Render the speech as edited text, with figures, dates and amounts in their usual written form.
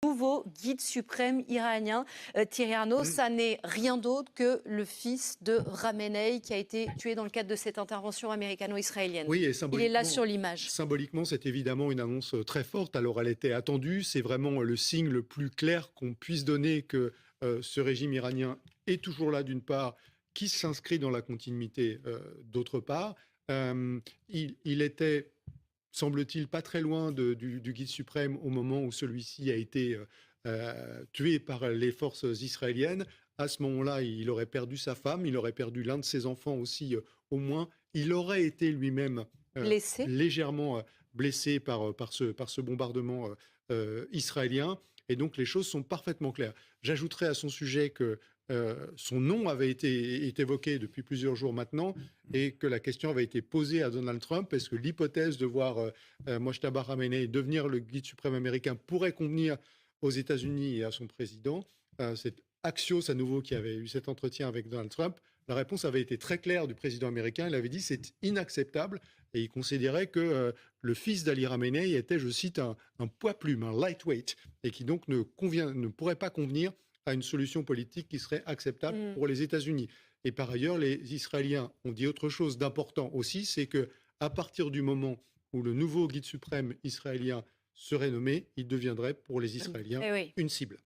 Nouveau guide suprême iranien, Thierry Arnaud, ça n'est rien d'autre que le fils de Khamenei qui a été tué dans le cadre de cette intervention américano-israélienne. Oui, et Il est là sur l'image. symboliquement, c'est évidemment une annonce très forte. Alors, elle était attendue. C'est vraiment le signe le plus clair qu'on puisse donner que ce régime iranien est toujours là, d'une part, qui s'inscrit dans la continuité, d'autre part. Il était, semble-t-il, pas très loin du guide suprême au moment où celui-ci a été tué par les forces israéliennes. À ce moment-là, il aurait perdu sa femme, il aurait perdu l'un de ses enfants aussi, au moins. Il aurait été lui-même Blessé. légèrement blessé par ce bombardement israélien. Et donc, les choses sont parfaitement claires. J'ajouterai à son sujet que son nom est évoqué depuis plusieurs jours maintenant et que la question avait été posée à Donald Trump. Est-ce que l'hypothèse de voir Mojtaba Khamenei devenir le guide suprême américain pourrait convenir aux États-Unis et à son président? C'est Axios, à nouveau, qui avait eu cet entretien avec Donald Trump. La réponse avait été très claire du président américain. Il avait dit c'est inacceptable et il considérait que le fils d'Ali Khamenei était, je cite, un poids-plume, un lightweight, et qui donc ne pourrait pas convenir à une solution politique qui serait acceptable pour les États-Unis. Et par ailleurs, les Israéliens ont dit autre chose d'important aussi, c'est que à partir du moment où le nouveau guide suprême israélien serait nommé, il deviendrait pour les Israéliens une cible.